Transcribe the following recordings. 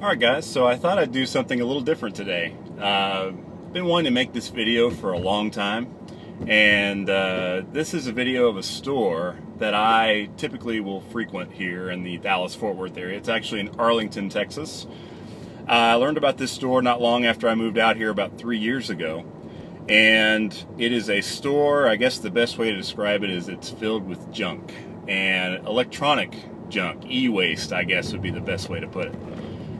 Alright guys, so I thought I'd do something a little different today. Been wanting to make this video for a long time, and this is a video of a store that I typically will frequent here in the Dallas-Fort Worth area. It's actually in Arlington, Texas. I learned about this store not long after I moved out here about 3 years ago, and it is a store, I guess the best way to describe it is it's filled with junk, and electronic junk, e-waste I guess would be the best way to put it.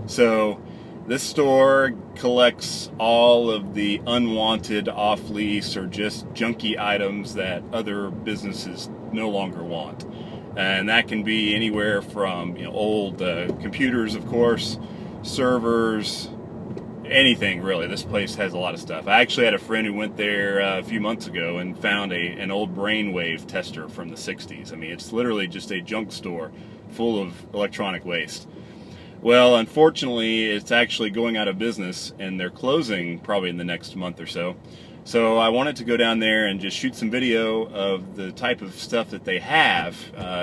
So this store collects all of the unwanted, off-lease, or just junky items that other businesses no longer want. And that can be anywhere from old computers, of course, servers, anything really. This place has a lot of stuff. I actually had a friend who went there a few months ago and found an old brainwave tester from the 60s. I mean, it's literally just a junk store full of electronic waste. Well, unfortunately, it's actually going out of business, and they're closing probably in the next month or so. So I wanted to go down there and just shoot some video of the type of stuff that they have.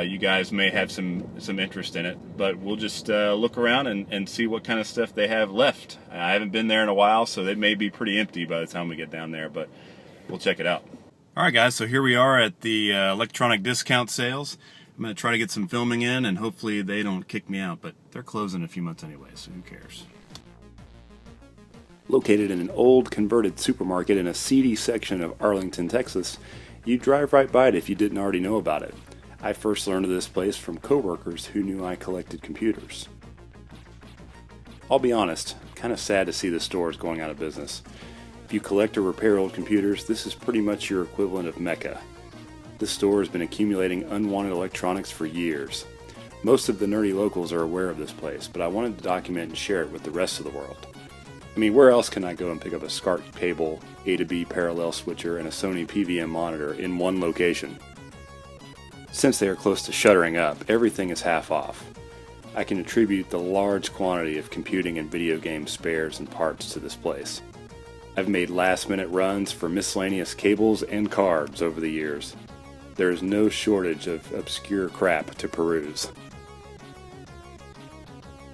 You guys may have some interest in it, but we'll just look around and see what kind of stuff they have left. I haven't been there in a while, so they may be pretty empty by the time we get down there, but we'll check it out. All right, guys, so here we are at the electronic discount sales. I'm going to try to get some filming in, and hopefully they don't kick me out, but they're closing in a few months anyway, so who cares? Located in an old converted supermarket in a seedy section of Arlington, Texas, you'd drive right by it if you didn't already know about it. I first learned of this place from coworkers who knew I collected computers. I'll be honest, kind of sad to see the store is going out of business. If you collect or repair old computers, this is pretty much your equivalent of Mecca. This store has been accumulating unwanted electronics for years. Most of the nerdy locals are aware of this place, but I wanted to document and share it with the rest of the world. I mean, where else can I go and pick up a SCART cable, A to B parallel switcher, and a Sony PVM monitor in one location? Since they are close to shuttering up, everything is half off. I can attribute the large quantity of computing and video game spares and parts to this place. I've made last-minute runs for miscellaneous cables and cards over the years. There is no shortage of obscure crap to peruse.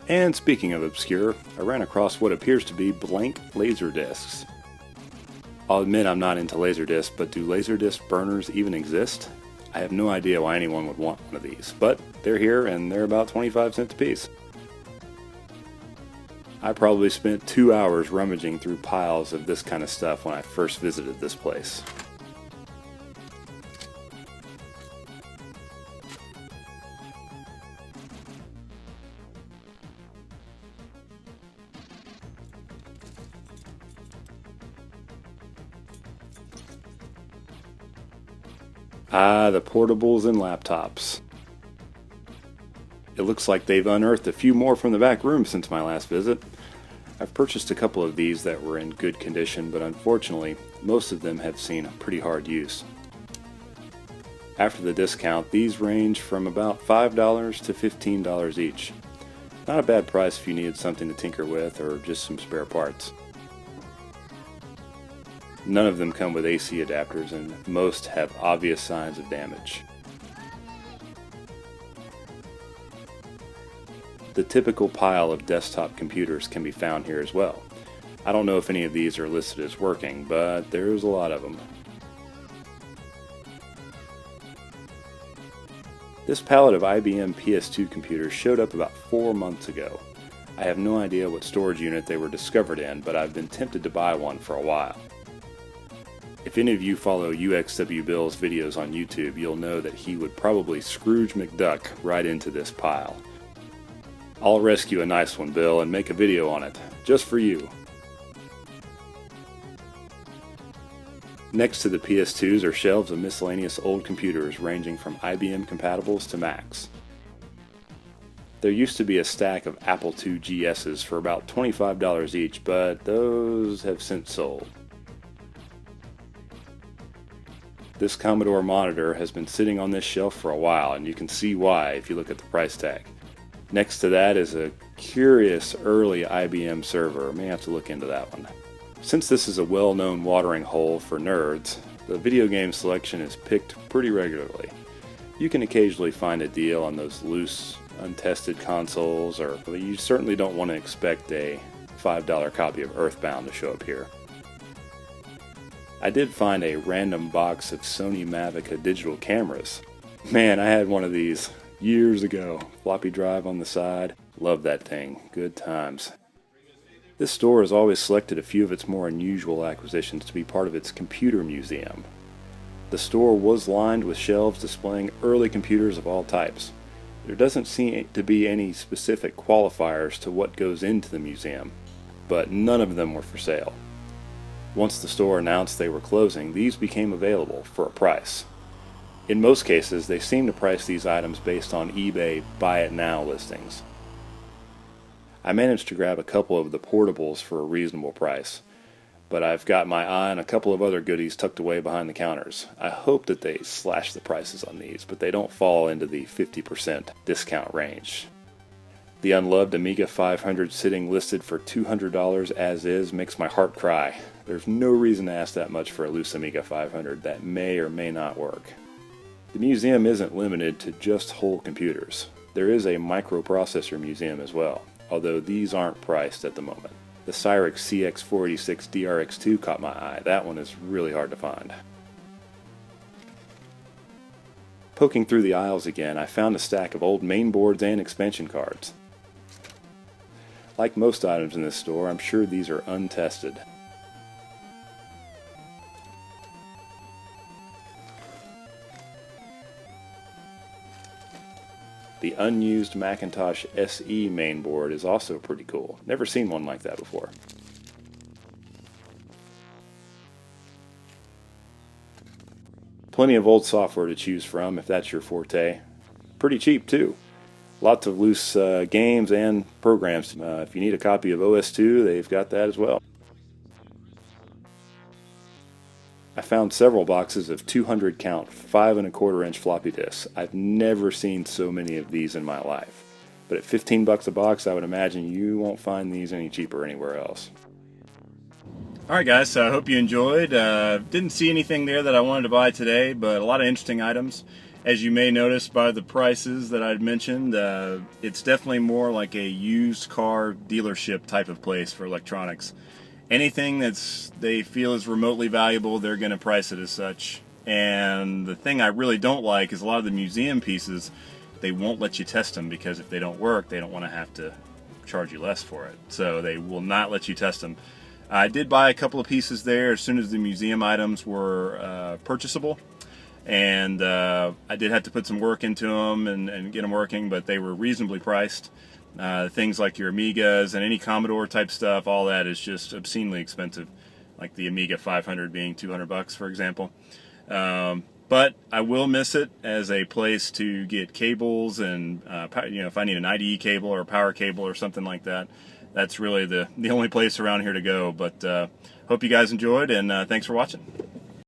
And speaking of obscure, I ran across what appears to be blank laser discs. I'll admit I'm not into laser discs, but do laser disc burners even exist? I have no idea why anyone would want one of these, but they're here and they're about 25 cents a piece. I probably spent 2 hours rummaging through piles of this kind of stuff when I first visited this place. Ah, the portables and laptops. It looks like they've unearthed a few more from the back room since my last visit. I've purchased a couple of these that were in good condition, but unfortunately, most of them have seen pretty hard use. After the discount, these range from about $5 to $15 each. Not a bad price if you needed something to tinker with or just some spare parts. None of them come with AC adapters, and most have obvious signs of damage. The typical pile of desktop computers can be found here as well. I don't know if any of these are listed as working, but there's a lot of them. This pallet of IBM PS2 computers showed up about 4 months ago. I have no idea what storage unit they were discovered in, but I've been tempted to buy one for a while. If any of you follow UXW Bill's videos on YouTube, you'll know that he would probably Scrooge McDuck right into this pile. I'll rescue a nice one, Bill, and make a video on it, just for you. Next to the PS2s are shelves of miscellaneous old computers ranging from IBM compatibles to Macs. There used to be a stack of Apple II GSs for about $25 each, but those have since sold. This Commodore monitor has been sitting on this shelf for a while, and you can see why if you look at the price tag. Next to that is a curious early IBM server. May have to look into that one. Since this is a well-known watering hole for nerds, the video game selection is picked pretty regularly. You can occasionally find a deal on those loose untested consoles, or you certainly don't want to expect a $5 copy of Earthbound to show up here. I did find a random box of Sony Mavic digital cameras. Man, I had one of these years ago. Floppy drive on the side. Love that thing. Good times. This store has always selected a few of its more unusual acquisitions to be part of its computer museum. The store was lined with shelves displaying early computers of all types. There doesn't seem to be any specific qualifiers to what goes into the museum, but none of them were for sale. Once the store announced they were closing, these became available for a price. In most cases, they seem to price these items based on eBay Buy It Now listings. I managed to grab a couple of the portables for a reasonable price, but I've got my eye on a couple of other goodies tucked away behind the counters. I hope that they slash the prices on these, but they don't fall into the 50% discount range. The unloved Amiga 500 sitting listed for $200 as is makes my heart cry. There's no reason to ask that much for a loose Amiga 500 that may or may not work. The museum isn't limited to just whole computers. There is a microprocessor museum as well, although these aren't priced at the moment. The Cyrix CX486 DRX2 caught my eye. That one is really hard to find. Poking through the aisles again, I found a stack of old mainboards and expansion cards. Like most items in this store, I'm sure these are untested. The unused Macintosh SE mainboard is also pretty cool. Never seen one like that before. Plenty of old software to choose from if that's your forte. Pretty cheap too. Lots of loose games and programs. If you need a copy of OS2, they've got that as well. I found several boxes of 200 count 5 1/4 inch floppy disks. I've never seen so many of these in my life. But at $15 a box, I would imagine you won't find these any cheaper anywhere else. Alright guys, so I hope you enjoyed. Didn't see anything there that I wanted to buy today, but a lot of interesting items. As you may notice by the prices that I'd mentioned, it's definitely more like a used car dealership type of place for electronics. Anything they feel is remotely valuable, they're going to price it as such. And the thing I really don't like is a lot of the museum pieces, they won't let you test them because if they don't work, they don't want to have to charge you less for it. So they will not let you test them. I did buy a couple of pieces there as soon as the museum items were purchasable. And I did have to put some work into them and get them working, but they were reasonably priced. Things like your Amigas and any Commodore type stuff, all that is just obscenely expensive, like the Amiga 500 being $200 for example. But I will miss it as a place to get cables and if I need an IDE cable or a power cable or something like that, that's really the only place around here to go. But hope you guys enjoyed, and thanks for watching.